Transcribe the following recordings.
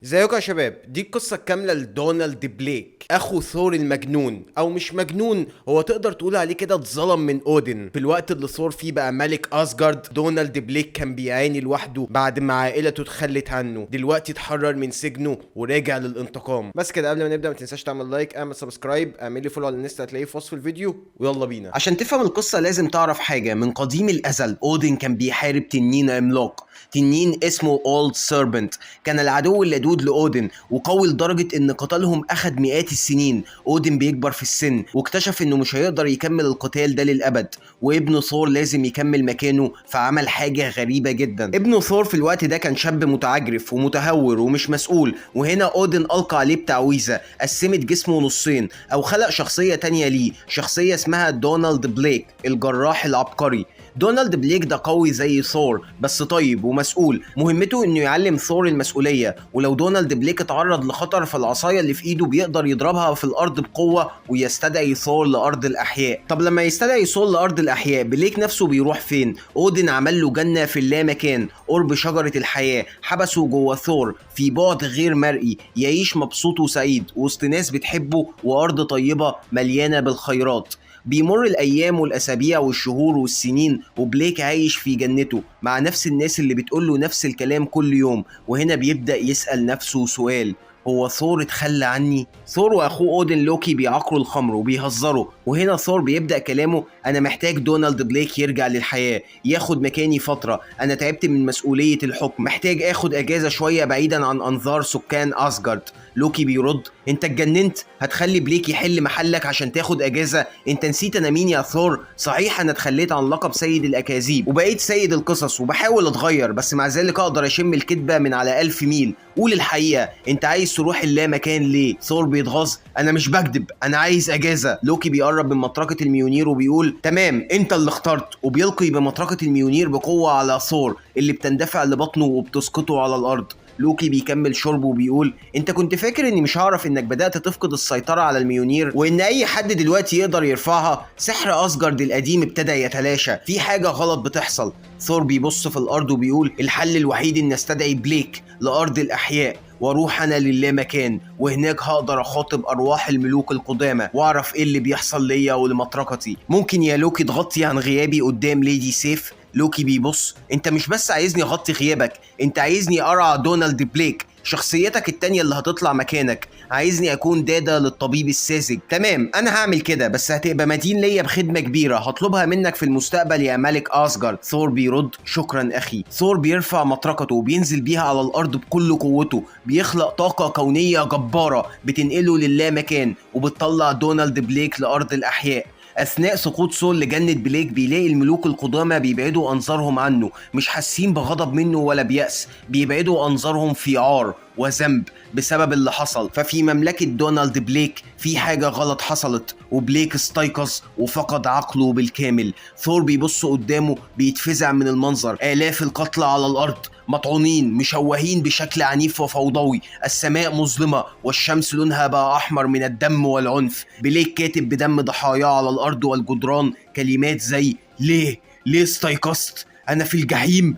ازيكم يا شباب؟ دي القصة الكاملة لدونالد بليك، اخو ثور المجنون، او مش مجنون، هو تقدر تقول عليه كده اتظلم من اودن. في الوقت اللي ثور فيه بقى ملك اسجارد، دونالد بليك كان بيعاني لوحده بعد ما عائلته اتخلت عنه. دلوقتي اتحرر من سجنه وراجع للانتقام. بس كده قبل ما نبدا ما تنساش تعمل لايك، اعمل سبسكرايب، اعمل لي فولو على الانستا هتلاقيه في وصف الفيديو، ويلا بينا. عشان تفهم القصة لازم تعرف حاجة. من قديم الأزل أودين كان بيحارب تنين عملاق، تنين اسمه اولد سيربنت. كان العدو اللدود لأودين وقوي لدرجة ان قتالهم اخد مئات السنين. أودين بيكبر في السن واكتشف انه مش هيقدر يكمل القتال ده للأبد، وابنه ثور لازم يكمل مكانه، فعمل حاجة غريبة جدا. ابنه ثور في الوقت ده كان شاب متعجرف ومتهور ومش مسؤول، وهنا أودين ألقى عليه بتعويذة قسمت جسمه نصين، او خلق شخصية تانية ليه، شخصية اسمها دونالد بليك الجراح العبقري. دونالد بليك ده قوي زي ثور بس طيب ومسؤول، مهمته انه يعلم ثور المسؤولية، ولو دونالد بليك اتعرض لخطر فالعصاية اللي في ايده بيقدر يضربها في الارض بقوة ويستدعي ثور لارض الاحياء. طب لما يستدعي ثور لارض الاحياء بليك نفسه بيروح فين؟ اودين عمل له جنة في اللامكان قرب شجرة الحياة، حبسه جوه ثور في بعد غير مرئي يعيش مبسوط وسعيد وسط ناس بتحبه وارض طيبة مليانة بالخيرات. بيمر الأيام والأسابيع والشهور والسنين وبليك عايش في جنته مع نفس الناس اللي بتقوله نفس الكلام كل يوم، وهنا بيبدأ يسأل نفسه سؤال: هو ثور اتخلى عني؟ ثور واخوه اودين لوكي بيعقروا الخمر وبيهزروا، وهنا ثور بيبدأ كلامه: انا محتاج دونالد بليك يرجع للحياة، ياخد مكاني فترة، انا تعبت من مسؤولية الحكم، محتاج اخد اجازة شوية بعيدا عن انظار سكان اسجارد. لوكي بيرد: انت اتجننت؟ هتخلي بليك يحل محلك عشان تاخد اجازة؟ انت نسيت انا مين يا ثور؟ صحيح انا اتخليت عن لقب سيد الاكاذيب وبقيت سيد القصص وبحاول اتغير، بس مع ذلك اقدر اشم الكذبة من على 1000 ميل. قول الحقيقة، انت عايز تروح اللامكان ليه؟ ثور بيتغاظ: انا مش بكذب، انا عايز اجازة. لوكي بيقرب من مطرقة الميونير وبيقول: تمام انت اللي اخترت، وبيلقي بمطرقة الميونير بقوة على ثور اللي بتندفع لبطنه وبتسقطه على الارض. لوكي بيكمل شربه وبيقول: انت كنت فاكر اني مش هعرف انك بدأت تفقد السيطرة على الميونير وان اي حد دلوقتي يقدر يرفعها؟ سحر اسجارد القديم ابتدى يتلاشى، في حاجة غلط بتحصل. ثور بيبص في الارض وبيقول: الحل الوحيد ان استدعي بليك لارض الاحياء واروح انا للامكان، وهناك هقدر اخاطب ارواح الملوك القدامى واعرف ايه اللي بيحصل ليا ولمطرقتي. ممكن يا لوكي تغطي عن غيابي قدام ليدي سيف؟ لوكي بيبص: انت مش بس عايزني اغطي غيابك، انت عايزني ارعى دونالد بليك، شخصيتك التانية اللي هتطلع مكانك، عايزني اكون دادا للطبيب الساذج. تمام انا هعمل كده، بس هتبقى مدين ليا بخدمة كبيرة هطلبها منك في المستقبل يا ملك اسجارد. ثور بيرد: شكرا اخي. ثور بيرفع مطرقته وبينزل بيها على الارض بكل قوته، بيخلق طاقة كونية جبارة بتنقله للامكان وبتطلع دونالد بليك لارض الاحياء. اثناء سقوط ثور لجنة بليك بيلاقي الملوك القدامى بيبعدوا انظارهم عنه، مش حاسين بغضب منه ولا بيأس، بيبعدوا انظارهم في عار وذنب بسبب اللي حصل. ففي مملكة دونالد بليك في حاجة غلط حصلت، وبليك استيقظ وفقد عقله بالكامل. ثور بيبص قدامه بيتفزع من المنظر، آلاف القتلى على الأرض مطعونين مشوهين بشكل عنيف وفوضوي، السماء مظلمة والشمس لونها بقى أحمر من الدم والعنف. بليك كاتب بدم ضحاياه على الأرض والجدران كلمات زي: ليه استيقظت؟ أنا في الجحيم.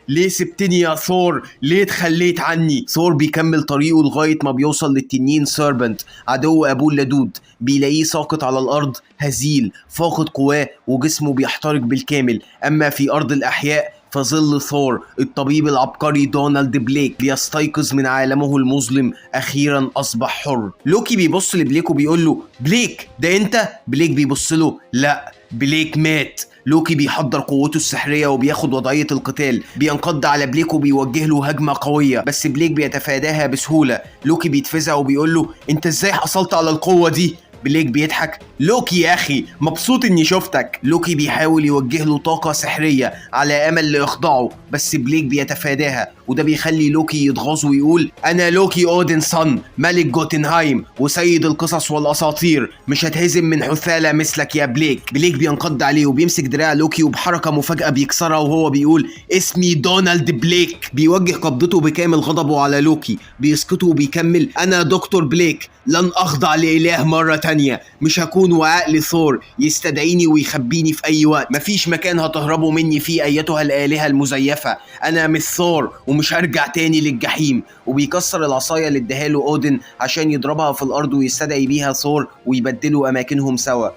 ليه سبتني يا ثور؟ ليه اتخليت عني؟ ثور بيكمل طريقه لغاية ما بيوصل للتنين سيربنت عدو أبوه اللدود، بيلاقيه ساقط على الأرض هزيل فاقد قواه وجسمه بيحترق بالكامل. أما في أرض الأحياء فظل ثور الطبيب العبقري دونالد بليك بيستيقظ من عالمه المظلم، أخيرا أصبح حر. لوكي بيبص لبليك وبيقول له: بليك ده أنت؟ بليك بيبص له: لا، بليك مات. لوكي بيحضر قوته السحرية وبياخد وضعية القتال، بينقض على بليك وبيوجه له هجمة قوية، بس بليك بيتفاداها بسهولة. لوكي بيتفزع وبيقول له: انت ازاي حصلت على القوة دي؟ بليك بيضحك: لوكي يا اخي مبسوط اني شفتك. لوكي بيحاول يوجه له طاقة سحرية على امل لاخضاعه، بس بليك بيتفاداها، وده بيخلي لوكي يتغاظ ويقول: انا لوكي اودين صن ملك جوتنهايم وسيد القصص والاساطير، مش هتهزم من حثالة مثلك يا بليك. بليك بينقض عليه وبيمسك دراع لوكي وبحركة مفاجئة بيكسرها وهو بيقول: اسمي دونالد بليك. بيوجه قبضته بكامل غضبه على لوكي، بيسقطه وبيكمل: انا دكتور بليك لن أخضع لإله مرة تانية، مش هكون وعاء لثور يستدعيني ويخبيني في أي وقت. مفيش مكان هتهربوا مني فيه أيتها الآلهة المزيفة، أنا مش ثور ومش هرجع تاني للجحيم. وبيكسر العصاية اللي اداها له أودن عشان يضربها في الأرض ويستدعي بيها ثور ويبدلوا أماكنهم سوا.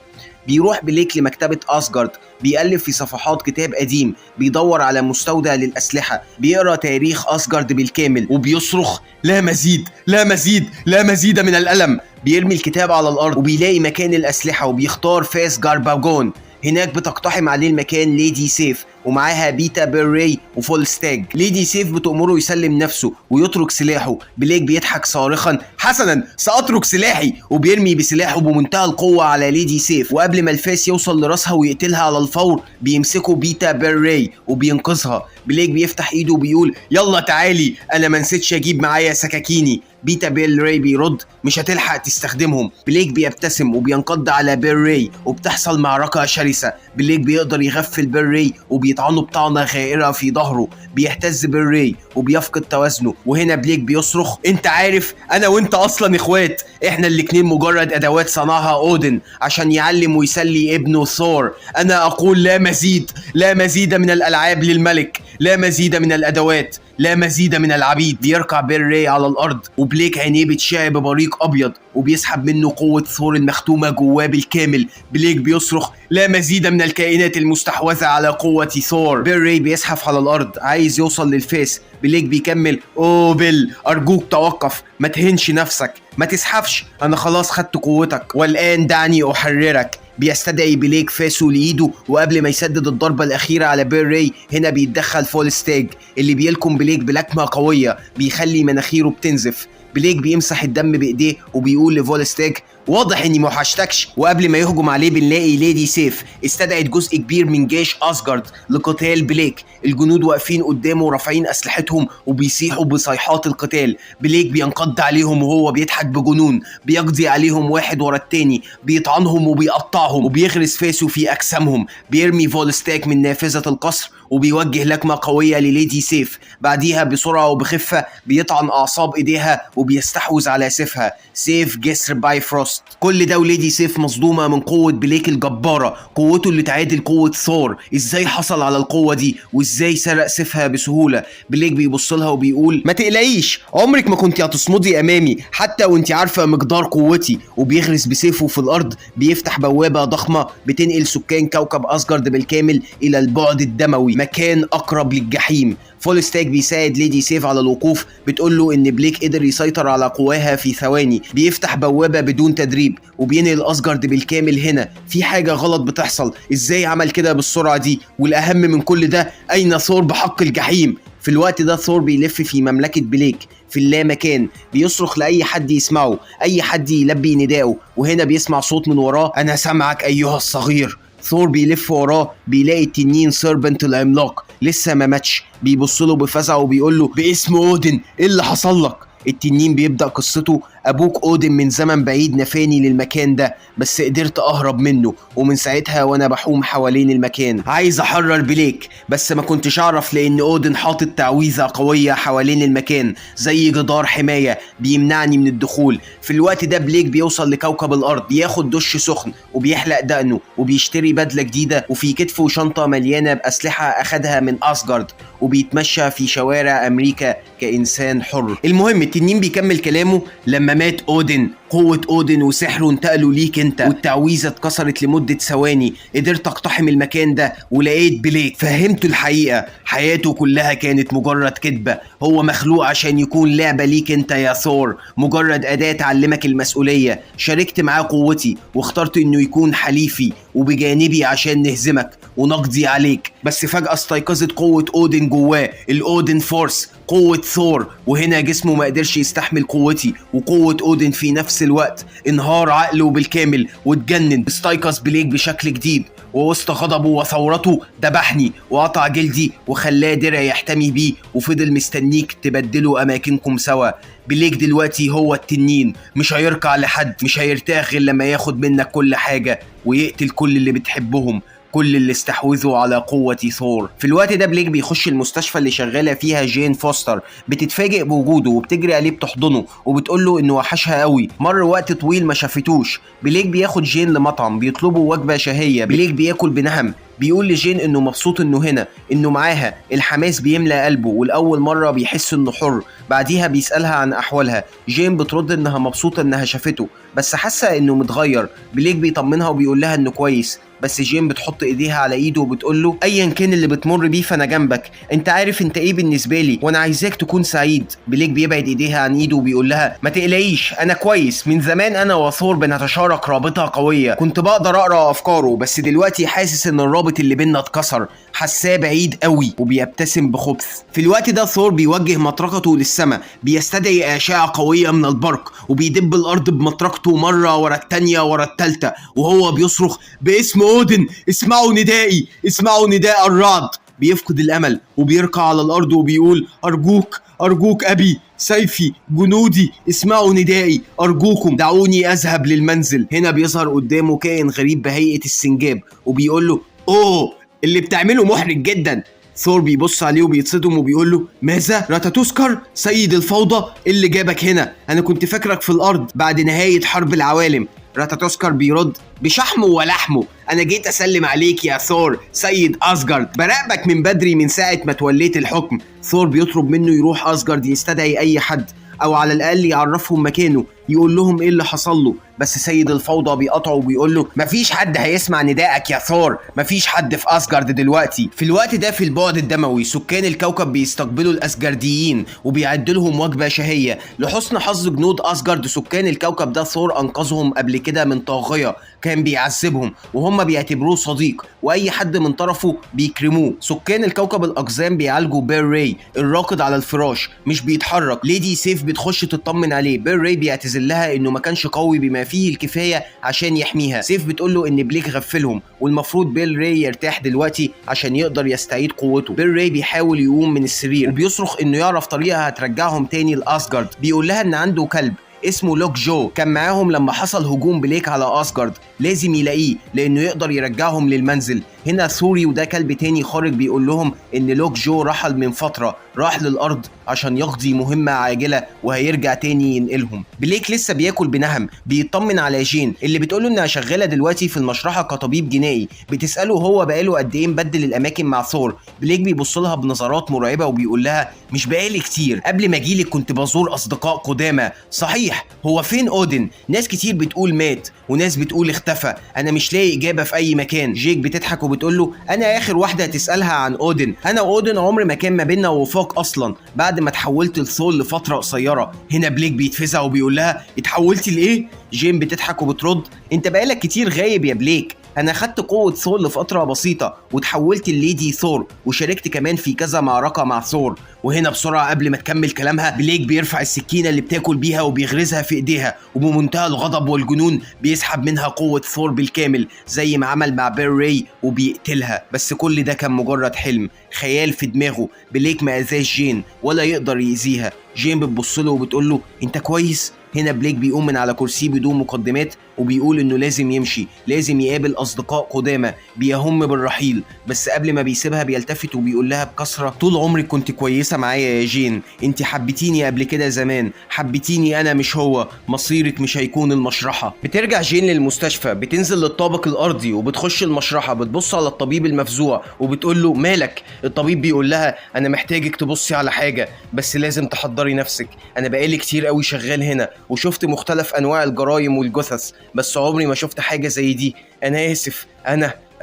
بيروح بليك لمكتبة أسجارد، بيقلب في صفحات كتاب قديم، بيدور على مستودع للأسلحة، بيقرأ تاريخ أسجارد بالكامل وبيصرخ لا مزيد لا مزيد لا مزيد من الألم. بيرمي الكتاب على الأرض وبيلاقي مكان الأسلحة وبيختار فاس جارباجون. هناك بتقتحم عليه المكان ليدي سيف ومعاها بيتا بيري وفولستاج. ليدي سيف بتأمره يسلم نفسه ويترك سلاحه. بليك بيضحك صارخا حسنا سأترك سلاحي، وبيرمي بسلاحه بمنتهى القوة على ليدي سيف، وقبل ما الفاس يوصل لراسها ويقتلها على الفور بيمسكوا بيتا بيري وبينقذها. بليك بيفتح ايده وبيقول يلا تعالي انا منسيتش اجيب معايا سكاكيني. بيتا بيري بيرد مش هتلحق تستخدمهم. بليك بيبتسم وبينقض على بيري وبتحصل معركة شرسة. بليك بيقدر يغفل بيري وبيطعنه بطعنة غائرة في ظهره. بيهتز بيري وبيفقد توازنه، وهنا بليك بيصرخ انت عارف انا وانت اصلا اخوات، احنا الاتنين مجرد ادوات صنعها اودن عشان يعلم ويسلي ابنه ثور. انا اقول لا مزيد، لا مزيد من الالعاب للملك، لا مزيد من الادوات، لا مزيد من العبيد. بيركع بيري على الارض وبليك عينيه بتشع ببريق ابيض وبيسحب منه قوة ثور المختومة جواه بالكامل. بليك بيصرخ لا مزيد من الكائنات المستحوذة على قوة ثور. بيري بيزحف على الارض عايز يوصل للفاس. بليك بيكمل اوه بيل ارجوك توقف، ما تهنش نفسك، ما تزحفش، انا خلاص خدت قوتك والان دعني احررك. بيستدعي بليك فاسه لإيده، وقبل ما يسدد الضربة الأخيرة على بيري هنا بيتدخل فولستاج اللي بيلكم بليك بلكمة قوية بيخلي مناخيره بتنزف. بليك بيمسح الدم بإيديه وبيقول لفولستاج واضح اني موحشتكش. وقبل ما يهجم عليه بنلاقي ليدي سيف استدعت جزء كبير من جيش أسجارد لقتال بليك. الجنود واقفين قدامه رافعين أسلحتهم وبيصيحوا بصيحات القتال. بليك بينقض عليهم وهو بيضحك بجنون، بيقضي عليهم واحد ورا التاني، بيطعنهم وبيقطعهم وبيغرس فاسه في أجسامهم. بيرمي فولستاج من نافذة القصر وبيوجه لكمة قوية لليدي سيف. بعديها بسرعة وبخفة بيطعن أعصاب إيديها وبيستحوذ على سيفها. سيف جسر باي فروست. كل ده وليدي سيف مصدومة من قوة بليك الجبارة، قوته اللي تعادل قوة ثور. ازاي حصل على القوة دي وازاي سرق سيفها بسهولة؟ بليك بيبص لها وبيقول ما تقلقيش، عمرك ما كنتي هتصمدي امامي حتى وانت عارفة مقدار قوتي. وبيغرس بسيفه في الارض، بيفتح بوابة ضخمة بتنقل سكان كوكب أسجارد بالكامل الى البعد الدموي، مكان اقرب للجحيم. فولستاج بيساعد ليدي سيف على الوقوف، بتقول له ان بليك قدر يسيطر على قواها في ثواني. بيفتح بوابة بدون تدريب وبينقل أسجارد بالكامل. هنا في حاجة غلط بتحصل، ازاي عمل كده بالسرعة دي؟ والأهم من كل ده أين ثور بحق الجحيم؟ في الوقت ده ثور بيلف في مملكة بليك في اللامكان، بيصرخ لأي حد يسمعه، أي حد يلبي نداءه. وهنا بيسمع صوت من وراه أنا سامعك أيها الصغير. ثور بيلف وراه بيلاقي التنين سيربنت العملاق لسه ما ماتش. بيبصله بفزع وبيقول له باسم اودن ايه اللي حصل لك؟ التنين بيبدأ قصته أبوك أودن من زمن بعيد نفاني للمكان ده، بس قدرت أهرب منه، ومن ساعتها وأنا بحوم حوالين المكان عايز أحرر بليك، بس ما كنتش أعرف لأن أودن حاطط تعويذة قوية حوالين المكان زي جدار حماية بيمنعني من الدخول. في الوقت ده بليك بيوصل لكوكب الأرض، بياخد دش سخن وبيحلق دقنه وبيشتري بدلة جديدة وفي كتفه شنطة مليانة بأسلحة أخدها من أسجارد، وبيتمشى في شوارع أمريكا كإنسان حر. المهم التنين بيكمل كلامه لما مات أودن قوة أودن وسحره انتقلوا ليك انت، والتعويذة اتكسرت لمدة ثواني. قدرت اقتحم المكان ده ولقيت بليك، فهمت الحقيقة، حياته كلها كانت مجرد كذبة، هو مخلوق عشان يكون لعبة ليك انت يا ثور، مجرد أداة تعلمك المسؤولية. شاركت معاه قوتي واخترت انه يكون حليفي وبجانبي عشان نهزمك ونقضي عليك. بس فجأة استيقظت قوة أودن جواه، الأودن فورس، قوة ثور، وهنا جسمه ما قدرش يستحمل قوتي وقوة أودن في نفس الوقت. انهار عقله بالكامل واتجنن. استيقظ بليك بشكل جديد، ووسط غضبه وثورته ذبحني وقطع جلدي وخلاه درع يحتمي بيه، وفضل مستنيك تبدلوا أماكنكم سوا. بليك دلوقتي هو التنين، مش هيركع لحد، مش هيرتاح غير لما ياخد منك كل حاجة ويقتل كل اللي بتحبهم. كل اللي استحوذوا على قوة ثور. في الوقت ده بليك بيخش المستشفى اللي شغالة فيها جين فوستر، بتتفاجئ بوجوده وبتجري عليه بتحضنه وبتقول له انه وحشها قوي، مر وقت طويل ما شافتوش. بليك بياخد جين لمطعم بيطلبوا وجبة شهية، بليك بياكل بنهم، بيقول لجين انه مبسوط انه هنا، انه معاها، الحماس بيملى قلبه والاول مرة بيحس انه حر. بعديها بيسألها عن احوالها، جين بترد انها مبسوطة انها شافته بس حاسة انه متغير. بليك بيطمنها وبيقول لها انه كويس، بس جين بتحط ايديها على ايده وبتقول له ايا كان اللي بتمر بيه فانا جنبك، انت عارف انت ايه بالنسبه لي وانا عايزاك تكون سعيد. بليك بيبعد ايديها عن ايده وبيقول لها ما تقلقيش انا كويس، من زمان انا وثور بنتشارك رابطه قويه، كنت بقدر اقرا افكاره بس دلوقتي حاسس ان الرابط اللي بينا اتكسر، حاساه بعيد قوي. وبيبتسم بخبث. في الوقت ده ثور بيوجه مطرقته للسماء، بيستدعي اشعه قويه من البرق وبيدب الارض بمطرقته مره ورا الثانيه ورا الثالثه وهو بيصرخ باسم اودن، اسمعوا ندائي، اسمعوا نداء الرعد. بيفقد الامل وبيركع على الارض وبيقول ارجوك ارجوك ابي، سيفي، جنودي، اسمعوا ندائي، ارجوكم دعوني اذهب للمنزل. هنا بيظهر قدامه كائن غريب بهيئه السنجاب وبيقول له اوه اللي بتعمله محرج جدا. ثور بيبص عليه وبيتصدم وبيقول له ماذا؟ راتاتوسكر سيد الفوضى، اللي جابك هنا؟ انا كنت فاكرك في الارض بعد نهاية حرب العوالم. راتاتوسكر بيرد بشحمه ولحمه، انا جيت اسلم عليك يا ثور سيد اسجارد، براقبك من بدري من ساعة ما توليت الحكم. ثور بيطلب منه يروح اسجارد يستدعي اي حد او على الاقل يعرفهم مكانه، يقول لهم ايه اللي حصل له، بس سيد الفوضى بيقطعه وبيقول له مفيش حد هيسمع ندائك يا ثور، مفيش حد في اسجارد دلوقتي. في الوقت ده في البعد الدموي سكان الكوكب بيستقبلوا الاسجارديين وبيعدوا لهم وجبه شهيه. لحسن حظ جنود اسجارد سكان الكوكب ده ثور انقذهم قبل كده من طاغيه كان بيعذبهم وهم بيعتبروه صديق واي حد من طرفه بيكرموه. سكان الكوكب الاقزام بيعالجوا بير راي الراقد على الفراش مش بيتحرك. ليدي سيف بتخش تطمن عليه، بير راي بيعتذر لها انه ما كانش قوي بما فيه الكفايه عشان يحميها. سيف بتقول له ان بليك غفلهم والمفروض بيل راي يرتاح دلوقتي عشان يقدر يستعيد قوته. بيل راي بيحاول يقوم من السرير وبيصرخ انه يعرف طريقه هترجعهم تاني لاسجارد. بيقول لها ان عنده كلب اسمه لوك جو كان معاهم لما حصل هجوم بليك على اسجارد، لازم يلاقيه لانه يقدر يرجعهم للمنزل. هنا ثوري وده كلب تاني خارج بيقول لهم ان لوك جو رحل من فتره، راح للارض عشان يقضي مهمه عاجله وهيرجع تاني ينقلهم. بليك لسه بياكل بنهم، بيطمن على جين اللي بتقوله انها شغاله دلوقتي في المشرحه كطبيب جنائي، بتساله هو بقاله قد ايه مبدل الاماكن مع ثور. بليك بيبص لها بنظرات مرعبه وبيقول لها مش بقالي كتير، قبل ما اجيلك كنت بزور اصدقاء قدامى. صحيح، هو فين اودن؟ ناس كتير بتقول مات وناس بتقول اختفى، انا مش لاقي اجابه في اي مكان. جيك بتضحك وبتقول له انا اخر واحده هتسالها عن اودن، انا واودن عمر ما كان ما بيننا وفاق اصلا بعد ما اتحولت لثور لفتره قصيره. هنا بليك بيتفزع وبيقول لها اتحولتي لايه؟ جين بتضحك وبترد انت بقالك كتير غايب يا بليك، انا خدت قوه ثور لفتره بسيطه وتحولت لليدي ثور وشاركت كمان في كذا معركه مع ثور. وهنا بسرعه قبل ما تكمل كلامها بليك بيرفع السكينه اللي بتاكل بيها وبيغرزها في ايديها وبمنتهى الغضب والجنون بيسحب منها قوه ثور بالكامل زي ما عمل مع بير راي وبيقتلها. بس كل ده كان مجرد حلم خيال في دماغه. بليك ما اذاش جين ولا يقدر يأذيها. جين بتبص له وبتقول له انت كويس؟ هنا بليك بيقوم من على كرسيه بدون مقدمات وبيقول انه لازم يمشي، لازم يقابل اصدقاء قدامى، بيهم بالرحيل. بس قبل ما بيسيبها بيلتفت وبيقول لها بكسره طول عمرك كنت كويسه معايا يا جين، انت حبيتيني قبل كده زمان، حبيتيني انا مش هو، مصيرك مش هيكون المشرحه. بترجع جين للمستشفى، بتنزل للطابق الارضي وبتخش المشرحه، بتبص على الطبيب المفزوع وبتقول له مالك؟ الطبيب بيقول لها انا محتاجك تبصي على حاجه بس لازم تحضري نفسك، انا بقالي كتير قوي شغال هنا وشفت مختلف انواع الجرايم والجثث بس عمري ما شفت حاجه زي دي، انا اسف.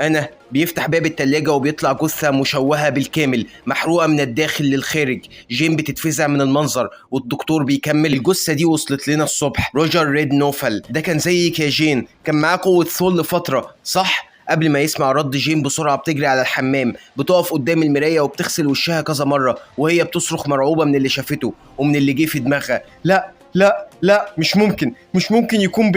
انا بيفتح باب التلاجة وبيطلع جثة مشوهة بالكامل محروقة من الداخل للخارج. جين بتتفزع من المنظر والدكتور بيكمل الجثة دي وصلت لنا الصبح، روجر ريد نوفل ده كان زيك يا جين، كان معاه قوة ثور لفترة صح؟ قبل ما يسمع رد جين بسرعة بتجري على الحمام، بتقف قدام المراية وبتغسل وشها كذا مرة وهي بتصرخ مرعوبة من اللي شافته ومن اللي جه في دماغها. لا لا لا مش ممكن يكون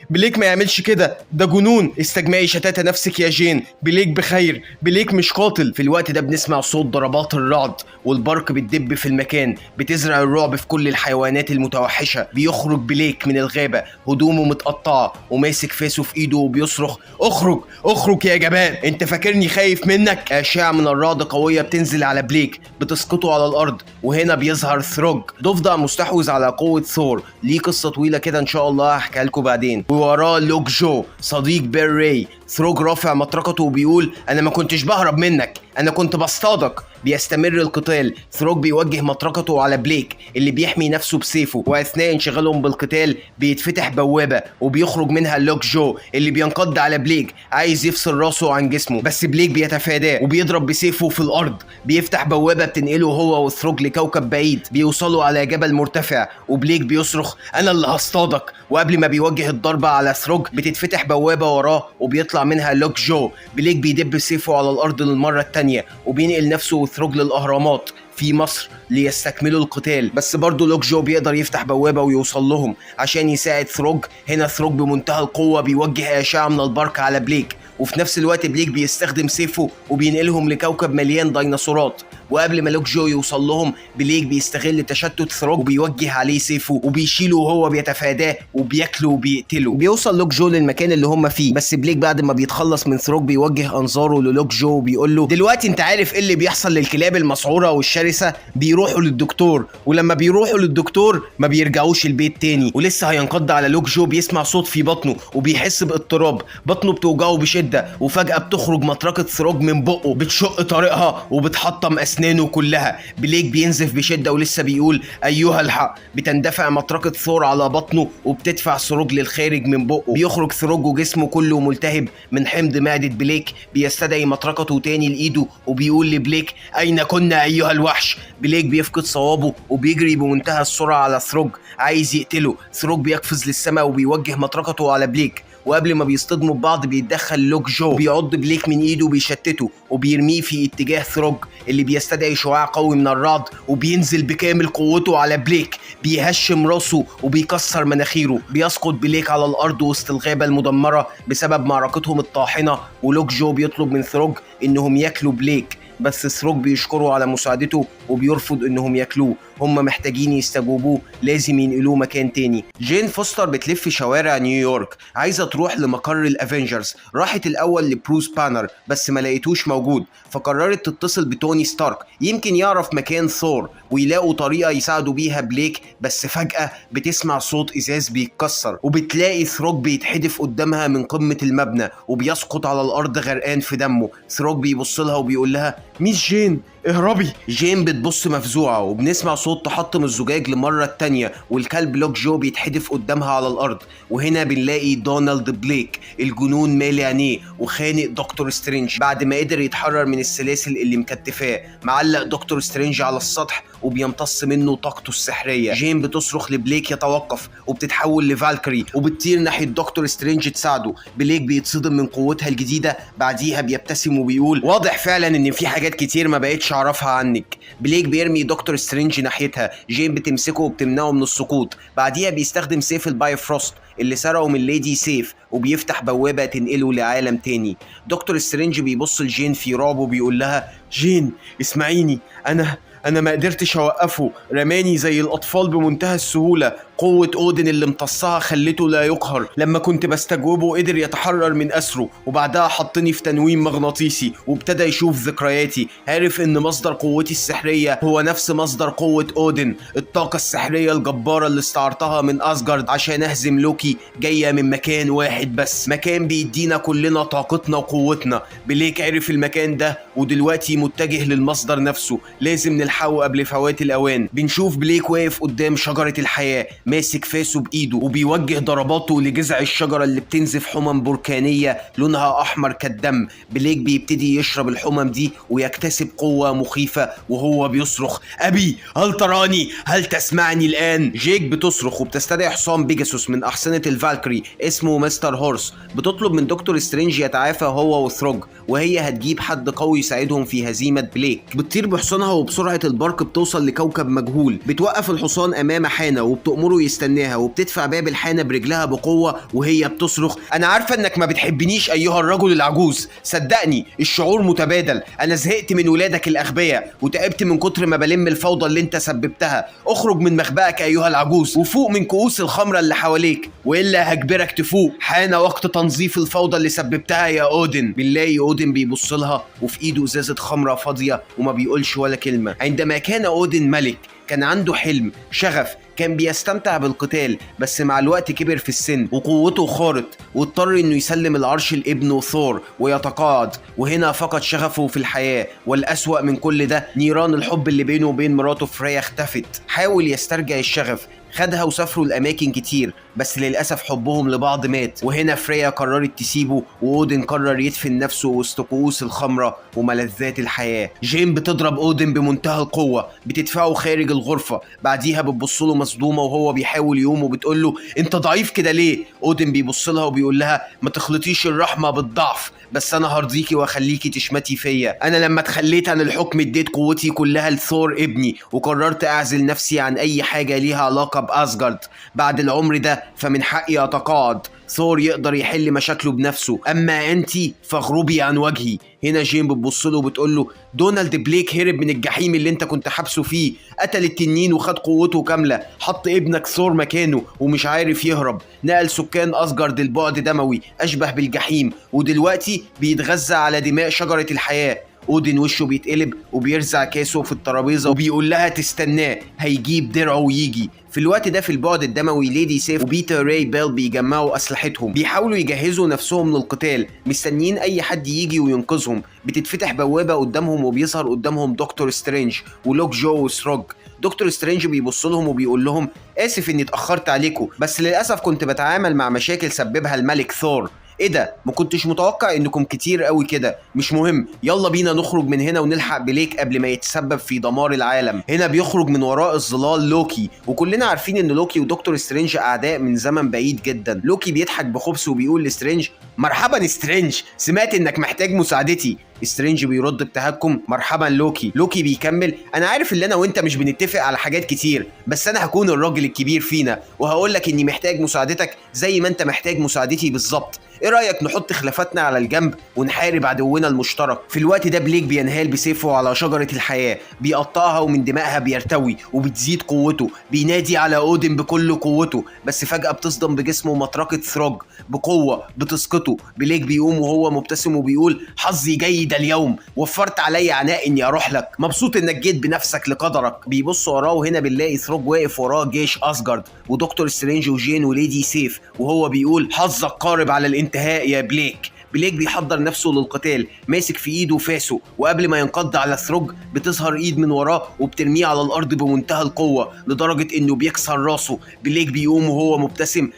بليك ما يعملش كده، ده جنون. استجمعي شتاتة نفسك يا جين، بليك بخير، بليك مش قاتل. في الوقت ده بنسمع صوت ضربات الرعد والبرق بتدب في المكان، بتزرع الرعب في كل الحيوانات المتوحشة. بيخرج بليك من الغابة هدومه متقطعة وماسك فاسه في ايده وبيصرخ: اخرج يا جبان، انت فاكرني خايف منك؟ اشعة من الرعد قوية بتنزل على بليك بتسقطه على الارض، وهنا بيظهر ثروج، ضفدع مستحوذ على قوة ثور. ليه قصة طويلة كده ان شاء الله هحكيها لكم بعدين. ووراه لوك جو صديق بير راي. ثروج رافع مطرقته وبيقول: انا ما كنتش بهرب منك، انا كنت بصطادك. بيستمر القتال، ثروج بيوجه مطرقته على بليك اللي بيحمي نفسه بسيفه، واثناء انشغالهم بالقتال بيتفتح بوابه وبيخرج منها لوك جو اللي بينقض على بليك عايز يفصل راسه عن جسمه، بس بليك بيتفاداه وبيضرب بسيفه في الارض. بيفتح بوابه بتنقله هو وثروج لكوكب بعيد، بيوصلوا على جبل مرتفع وبليك بيصرخ: انا اللي هصطادك. وقبل ما بيوجه الضربه على ثروج بتتفتح بوابه وراه وبيطلع منها لوك جو. بليك بيدب سيفه على الارض للمره الثانيه وبينقل نفسه وثروج للاهرامات في مصر ليستكملوا القتال، بس برضه لوك جو بيقدر يفتح بوابه ويوصل لهم عشان يساعد ثروج. هنا ثروج بمنتهى القوه بيوجه اشعه من البرق على بليك، وفي نفس الوقت بليك بيستخدم سيفه وبينقلهم لكوكب مليان ديناصورات. وقبل ما لوك جو يوصل لهم بليك بيستغل تشتت ثروج وبيوجه عليه سيفه وبيشيله وهو بيتفاداه وبياكله وبيقتله. بيوصل لوك جو للمكان اللي هم فيه، بس بليك بعد ما بيتخلص من ثروج بيوجه انظاره للوك جو وبيقول له: دلوقتي انت عارف ايه اللي بيحصل للكلاب المسعوره والشرسه؟ بيروحوا للدكتور، ولما بيروحوا للدكتور ما بيرجعوش البيت تاني. ولسه هينقض على لوك جو بيسمع صوت في بطنه وبيحس باضطراب، بطنه بتوجعه بشده، وفجاه بتخرج مطرقه ثروج من بقه بتشق طريقها وبتحطم اسنانه كلها. بليك بينزف بشده ولسه بيقول: ايها الحق. بتندفع مطرقه ثور على بطنه وبتدفع ثروج للخارج من بقه. بيخرج ثروج وجسمه كله ملتهب من حمض معده بليك. بيستدعي مطرقته تاني لايده وبيقول لبليك: اين كنا ايها الوحش؟ بليك بيفقد صوابه وبيجري بمنتهى السرعه على ثروج عايز يقتله. ثروج بيقفز للسماء وبيوجه مطرقته على بليك، وقبل ما بيصطدموا ببعض بيتدخل لوك جو بيعض بليك من ايده وبيشتته وبيرميه في اتجاه ثروج اللي بيستدعي شعاع قوي من الرعد، وبينزل بكامل قوته على بليك بيهشم راسه وبيكسر مناخيره. بيسقط بليك على الارض وسط الغابه المدمره بسبب معركتهم الطاحنه، ولوك جو بيطلب من ثروج انهم ياكلوا بليك، بس ثروج بيشكره على مساعدته وبيرفض انهم ياكلوه، هم محتاجين يستجوبوه، لازم ينقلوه مكان تاني. جين فوستر بتلف شوارع نيويورك عايزه تروح لمقر الافنجرز. راحت الاول لبروس بانر بس ما لقيتوش موجود، فقررت تتصل بتوني ستارك يمكن يعرف مكان ثور ويلاقوا طريقه يساعدوا بيها بليك. بس فجاه بتسمع صوت ازاز بيتكسر وبتلاقي ثروج بيتحدف قدامها من قمه المبنى وبيسقط على الارض غرقان في دمه. ثروج بيبص لها وبيقول لها: ميس جين اهربي. جين بتبص مفزوعه وبنسمع صوت تحطم الزجاج لمره التانيه، والكلب لوك جو بيتحدف قدامها على الارض. وهنا بنلاقي دونالد بليك الجنون مالي عينيه وخانق دكتور سترينج بعد ما قدر يتحرر من السلاسل اللي مكتفاه. معلق دكتور سترينج على السطح وبيمتص منه طاقته السحريه. جين بتصرخ لبليك يتوقف وبتتحول لفالكري وبتطير ناحيه دكتور سترينج تساعده. بليك بيتصدم من قوتها الجديده، بعديها بيبتسم وبيقول: واضح فعلا ان في حاجات كتير ما بقتش اعرفها عنك. بليك بيرمي دكتور سترينج ناحيتها، جين بتمسكه وبتمنعه من السقوط. بعديها بيستخدم سيف الباي فروست اللي سرقه من ليدي سيف وبيفتح بوابه تنقله لعالم تاني. دكتور سترينج بيبص لجين في رعب وبيقول لها: جين اسمعيني، انا ما قدرتش اوقفه، رماني زي الاطفال بمنتهى السهوله. قوة أودن اللي امتصها خلته لا يقهر، لما كنت بستجوبه قدر يتحرر من أسره، وبعدها حطني في تنويم مغناطيسي وابتدى يشوف ذكرياتي. عرف إن مصدر قوتي السحرية هو نفس مصدر قوة أودن. الطاقة السحرية الجبارة اللي استعرتها من أسجارد عشان أهزم لوكي جاية من مكان واحد بس، مكان بيدينا كلنا طاقتنا وقوتنا. بليك عرف المكان ده ودلوقتي متجه للمصدر نفسه، لازم نلحقه قبل فوات الأوان. بنشوف بليك واقف قدام شجرة الحياة ماسك فاسه بايده وبيوجه ضرباته لجذع الشجره اللي بتنزف حمم بركانيه لونها احمر كالدم. بليك بيبتدي يشرب الحمم دي ويكتسب قوه مخيفه وهو بيصرخ: ابي هل تراني؟ هل تسمعني الان؟ جيك بتصرخ وبتستدعي حصان بيجاسوس من احصنه الفالكري اسمه مستر هورس. بتطلب من دكتور سترينج يتعافى هو وثروج، وهي هتجيب حد قوي يساعدهم في هزيمه بليك. بتطير بحصانها وبسرعه البرق بتوصل لكوكب مجهول. بتوقف الحصان امام حانه وبتأمره يستناها، وبتدفع باب الحانه برجلها بقوه وهي بتصرخ: انا عارفه انك ما بتحبنيش ايها الرجل العجوز، صدقني الشعور متبادل، انا زهقت من ولادك الاغبياء وتعبت من كتر ما بلم الفوضى اللي انت سببتها. اخرج من مخبأك ايها العجوز وفوق من كؤوس الخمره اللي حواليك والا هجبرك تفوق. حان وقت تنظيف الفوضى اللي سببتها يا اودن. بنلاقي اودن بيبص لها وفي ايده ازازه خمره فاضيه وما بيقولش ولا كلمه. عندما كان اودن ملك كان عنده حلم، شغف، كان بيستمتع بالقتال، بس مع الوقت كبر في السن وقوته خارت واضطر انه يسلم العرش لابنه ثور ويتقاعد، وهنا فقد شغفه في الحياة. والأسوأ من كل ده نيران الحب اللي بينه وبين مراته فريا اختفت. حاول يسترجع الشغف، خدها وسافروا لأماكن كتير، بس للأسف حبهم لبعض مات، وهنا فريا قررت تسيبه وأودن قرر يدفن نفسه وسط كؤوس الخمرة وملذات الحياة. جين بتضرب أودن بمنتهى القوة، بتدفعه خارج الغرفة، بعديها بتبصله مصدومة وهو بيحاول يقوم وبتقول له: انت ضعيف كده ليه؟ أودن بيبص لها وبيقول لها: ما تخلطيش الرحمة بالضعف، بس انا هرضيكي واخليكي تشمتي فيا. انا لما اتخليت عن الحكم اديت قوتي كلها لثور ابني، وقررت اعزل نفسي عن اي حاجة ليها علاقة بأسجارد. بعد العمر ده فمن حقي اتقاعد. ثور يقدر يحل مشاكله بنفسه، اما انتي فاغربي عن وجهي. هنا جين بتبص له وبتقول له: دونالد بليك هرب من الجحيم اللي انت كنت حابسه فيه، قتل التنين وخد قوته كامله، حط ابنك ثور مكانه ومش عارف يهرب، نقل سكان اسجارد البعد دموي اشبه بالجحيم، ودلوقتي بيتغذى على دماء شجره الحياه. اودن وشه بيتقلب وبيرزع كاسه في الترابيزه وبيقول لها تستناه، هيجيب درعه ويجي. في الوقت ده في البعد الدموي ليدي سيف وبيتر راي بيل بيجمعوا اسلحتهم، بيحاولوا يجهزوا نفسهم للقتال، مستنيين اي حد يجي وينقذهم. بتتفتح بوابه قدامهم وبيظهر قدامهم دكتور سترينج ولوك جو وثروج. دكتور سترينج بيبص لهم وبيقول لهم: اسف اني اتاخرت عليكم، بس للاسف كنت بتعامل مع مشاكل سببها الملك ثور. ايه ده؟ ما كنتش متوقع انكم كتير قوي كده. مش مهم، يلا بينا نخرج من هنا ونلحق بليك قبل ما يتسبب في دمار العالم. هنا بيخرج من وراء الظلال لوكي، وكلنا عارفين ان لوكي ودكتور سترينج اعداء من زمن بعيد جدا. لوكي بيضحك بخبث وبيقول لسترينج: مرحبا سترينج، سمعت انك محتاج مساعدتي. سترينج بيرد بتهكم: مرحبا لوكي. لوكي بيكمل: انا عارف ان انا وانت مش بنتفق على حاجات كتير، بس انا هكون الراجل الكبير فينا وهقول لك اني محتاج مساعدتك زي ما انت محتاج مساعدتي بالظبط. ايه رايك نحط خلافاتنا على الجنب ونحارب عدونا المشترك؟ في الوقت ده بليك بينهال بسيفه على شجره الحياه، بيقطعها ومن دمائها بيرتوي وبتزيد قوته. بينادي على اودن بكل قوته، بس فجاه بتصدم بجسمه مطرقه ثروج بقوه بتسقطه. بليك بيقوم وهو مبتسم وبيقول: حظي جيد اليوم، وفرت علي عناء اني اروح لك، مبسوط انك جيت بنفسك لقدرك. بيبص وراه وهنا بنلاقي ثروج واقف وراه جيش اسجارد ودكتور سترينج وجين وليدي سيف، وهو بيقول: حظك قارب على الانتهاء يا بليك. بليك بيحضر نفسه للقتال، ماسك في ايده فاسه، وقبل ما ينقض على ثروج بتظهر ايد من وراه وبترميه على الارض بمنتهى القوه لدرجه انه بيكسر راسه. بليك بيقوم وهو مبتسم: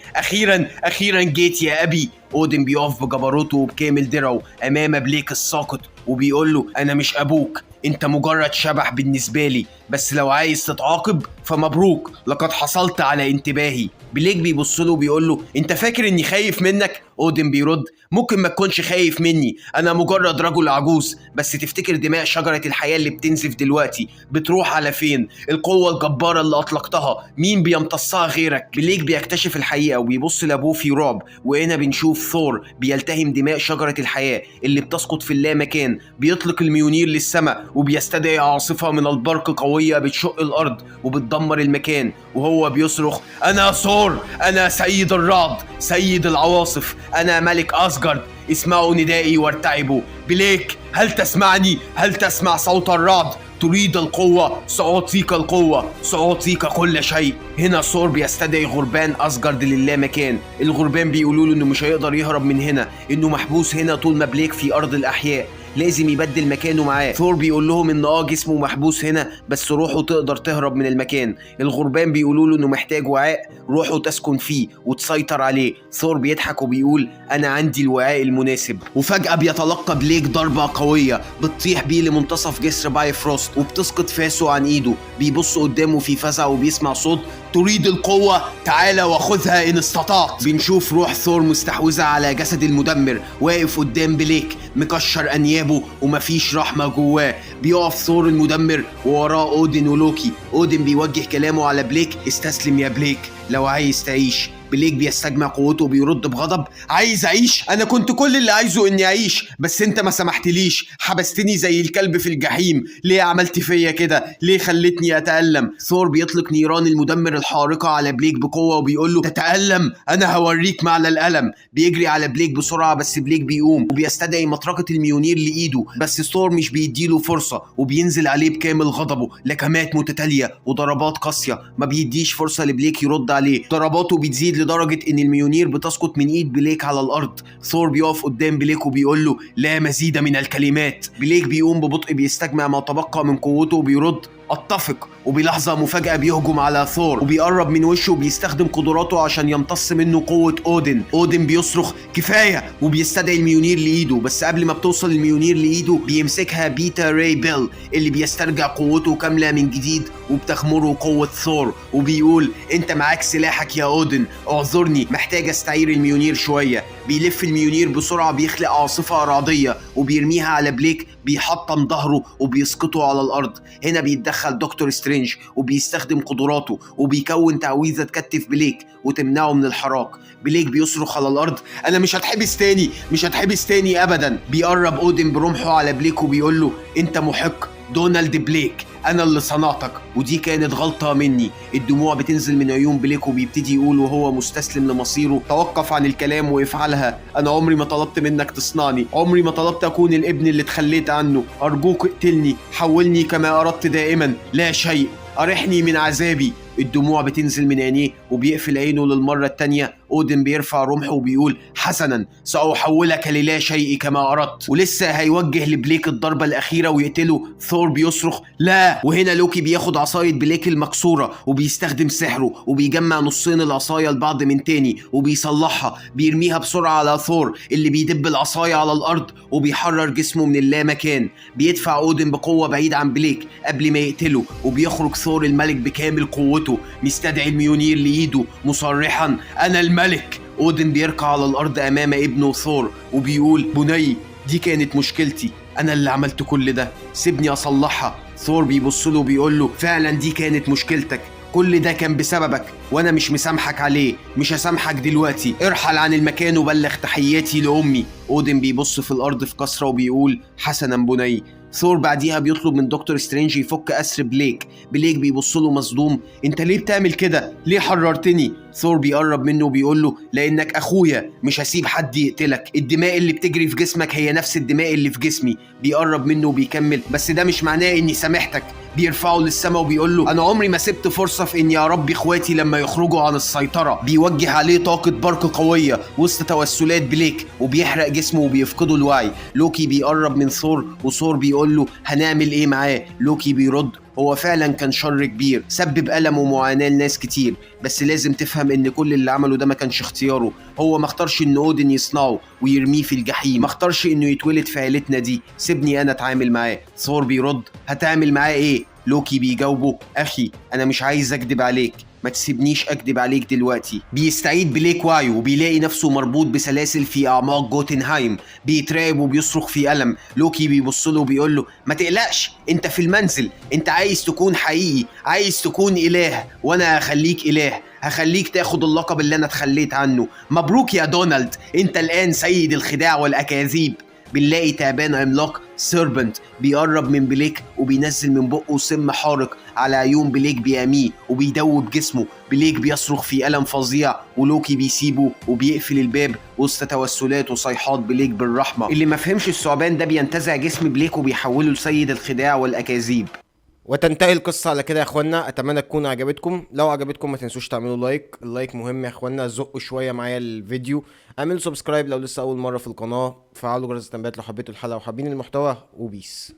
اخيرا جيت يا ابي. اودن بيقف بجبروته وبكامل درعه امام بليك الساقط وبيقول له: انا مش ابوك، انت مجرد شبح بالنسبه لي، بس لو عايز تتعاقب فمبروك، لقد حصلت على انتباهي. بليك بيبص له وبيقول له: انت فاكر اني خايف منك؟ اودن بيرد: ممكن ما تكونش خايف مني، انا مجرد رجل عجوز، بس تفتكر دماء شجره الحياه اللي بتنزف دلوقتي بتروح على فين؟ القوه الجباره اللي اطلقتها مين بيمتصها غيرك؟ بليك بيكتشف الحقيقه وبيبص لابوه في رعب، وهنا بنشوف ثور بيلتهم دماء شجره الحياه اللي بتسقط في اللامكان، بيطلق الميونير للسماء وبيستدعي عاصفه من البرق قويه بتشق الارض وبتدمر المكان، وهو بيصرخ: انا ثور، انا سيد الرعد، سيد العواصف، انا ملك اسجارد، اسمعوا ندائي وارتعبوا. بليك، هل تسمعني؟ هل تسمع صوت الرعد؟ تريد القوة؟ سأعطيك القوة، سأعطيك كل شيء. هنا ثور بيستدعي غربان أسجارد للامكان. الغربان بيقولوا له إنه مش هيقدر يهرب من هنا، إنه محبوس هنا طول ما بليك في أرض الأحياء، لازم يبدل مكانه معاه. ثور بيقول لهم إن جسمه محبوس هنا بس روحه تقدر تهرب من المكان. الغربان بيقولوا له إنه محتاج وعاء روحه تسكن فيه وتسيطر عليه. ثور بيضحك وبيقول: أنا عندي الوعاء المناسب. وفجأة بيتلقى بليك ضربة قوية بتطيح بيه لمنتصف جسر بايفروست وبتسقط فاسه عن إيده. بيبص قدامه في فزع وبيسمع صوت: تريد القوة؟ تعال وخذها إن استطعت. بنشوف روح ثور مستحوذة على جسد المدمر واقف قدام بليك مكشر أنيابه ومفيش رحمة جواه. بيقف ثور المدمر ووراه أودن ولوكي. أودن بيوجه كلامه على بليك: استسلم يا بليك لو عايز تعيش. بليك بيستجمع قوته وبيرد بغضب: عايز اعيش؟ انا كنت كل اللي عايزه اني اعيش، بس انت ما سمحتليش، حبستني زي الكلب في الجحيم. ليه عملت فيا كده؟ ليه خلتني اتألم؟ ثور بيطلق نيران المدمر الحارقة على بليك بقوة وبيقول له: تتألم؟ انا هوريك معنى الألم. بيجري على بليك بسرعة بس بليك بيقوم وبيستدعي مطرقة الميونير لإيده، بس ثور مش بيديله فرصة وبينزل عليه بكامل غضبه، لكمات متتالية وضربات قاسية. ما بيديش فرصة لبليك يرد عليه، ضرباته بتزيد لدرجة ان الميونير بتسقط من ايد بليك على الارض. ثور بيقف قدام بليك وبيقول له: لا مزيد من الكلمات. بليك بيقوم ببطء بيستجمع ما تبقى من قوته وبيرد: اتفق. وبلحظة مفاجأة بيهجم على ثور وبيقرب من وشه وبيستخدم قدراته عشان يمتص منه قوة أودن بيصرخ: كفاية، وبيستدعي الميونير لإيده، بس قبل ما بتوصل الميونير لإيده بيمسكها بيتا راي بيل اللي بيسترجع قوته كاملة من جديد وبتغمره قوة ثور وبيقول: انت معاك سلاحك يا أودن، اعذرني محتاج استعير الميونير شوية. بيلف الميونير بسرعة بيخلق عاصفة رعدية وبيرميها على بليك، بيحطم ظهره وبيسقطه على الأرض. هنا بيتدخل دكتور سترينج وبيستخدم قدراته وبيكون تعويذة تكتف بليك وتمنعه من الحراك. بليك بيصرخ على الأرض: أنا مش هتحبس تاني، مش هتحبس تاني أبدا. بيقرب أودن برمحه على بليك وبيقول له: أنت محق دونالد بليك، أنا اللي صنعتك ودي كانت غلطة مني. الدموع بتنزل من عيون بليك وبيبتدي يقول وهو مستسلم لمصيره: توقف عن الكلام وافعلها. أنا عمري ما طلبت منك تصنعني، عمري ما طلبت أكون الابن اللي اتخليت عنه. أرجوك اقتلني، حولني كما أردت دائما، لا شيء، أرحني من عذابي. الدموع بتنزل من عينيه وبيقفل عينه للمرة التانية. أودن بيرفع رمحه وبيقول: حسنا، سأحولك للا شيء كما أردت. ولسه هيوجه لبليك الضربة الأخيرة ويقتله، ثور بيصرخ: لا. وهنا لوكي بياخد عصاية بليك المكسورة وبيستخدم سحره وبيجمع نصين العصاية لبعض من تاني وبيصلحها، بيرميها بسرعة على ثور اللي بيدب العصاية على الأرض وبيحرر جسمه من اللامكان. بيدفع أودن بقوة بعيد عن بليك قبل ما يقتله وبيخرج ثور الملك بكامل قوته مستدعي الميونير لإيده مصرحا: أنا الملك. أودن بيركع على الأرض أمام ابنه ثور وبيقول: بني، دي كانت مشكلتي، أنا اللي عملت كل ده، سيبني أصلحها. ثور بيبصله وبيقول له: فعلا دي كانت مشكلتك، كل ده كان بسببك وانا مش مسامحك عليه، مش هسامحك دلوقتي، ارحل عن المكان وبلغ تحياتي لأمي. أودن بيبص في الأرض في كسرة وبيقول: حسنا بني. ثور بعديها بيطلب من دكتور سترينج يفك أسر بليك. بليك بيبص له مصدوم: انت ليه بتعمل كده؟ ليه حررتني؟ ثور بيقرب منه وبيقول له: لانك اخويا، مش هسيب حد يقتلك، الدماء اللي بتجري في جسمك هي نفس الدماء اللي في جسمي. بيقرب منه وبيكمل: بس ده مش معناه اني سامحتك. بيرفعه للسما وبيقول له: انا عمري ما سبت فرصة في اني اربي اخواتي لما يخرجوا عن السيطرة. بيوجه عليه طاقة برق قوية وسط توسلات بليك وبيحرق جسمه وبيفقده الوعي. لوكي بيقرب من ثور وثور بيقول له: هنعمل ايه معاه؟ لوكي بيرد: هو فعلا كان شر كبير، سبب ألم ومعاناة لناس كتير، بس لازم تفهم ان كل اللي عمله ده ما كانش اختياره. هو ما اختارش ان أودن يصنعه ويرميه في الجحيم، ما اختارش انه يتولد في عيلتنا دي، سيبني انا اتعامل معاه. ثور بيرد: هتعمل معاه ايه؟ لوكي بيجاوبه: اخي، انا مش عايز اكدب عليك، ما تسيبنيش اكدب عليك دلوقتي. بيستعيد بليك وعيه وبيلاقي نفسه مربوط بسلاسل في اعماق جوتنهايم، بيترعب وبيصرخ في ألم. لوكي بيبص له وبيقول له: ما تقلقش، انت في المنزل، انت عايز تكون حقيقي، عايز تكون اله، وانا هخليك اله، هخليك تاخد اللقب اللي انا اتخليت عنه. مبروك يا دونالد، انت الان سيد الخداع والاكاذيب. بنلاقي تعبان عملاق سيربنت بيقرب من بليك وبينزل من بقه سم حارق على عيون بليك بياميه وبيدوب جسمه. بليك بيصرخ في ألم فظيع ولوكي بيسيبه وبيقفل الباب وسط توسلات وصيحات بليك بالرحمة. اللي ما فهمش الثعبان ده بينتزع جسم بليك وبيحوله لسيد الخداع والأكاذيب. وتنتهي القصة على كده يا اخوانا. اتمنى تكون عجبتكم، لو عجبتكم ما تنسوش تعملوا لايك، اللايك مهم يا اخوانا، زقوا شوية معايا الفيديو، اعملوا سبسكرايب لو لسه اول مرة في القناة، فعلوا جرس التنبيهات لو حبيتوا الحلقة وحابين المحتوى، وبيس.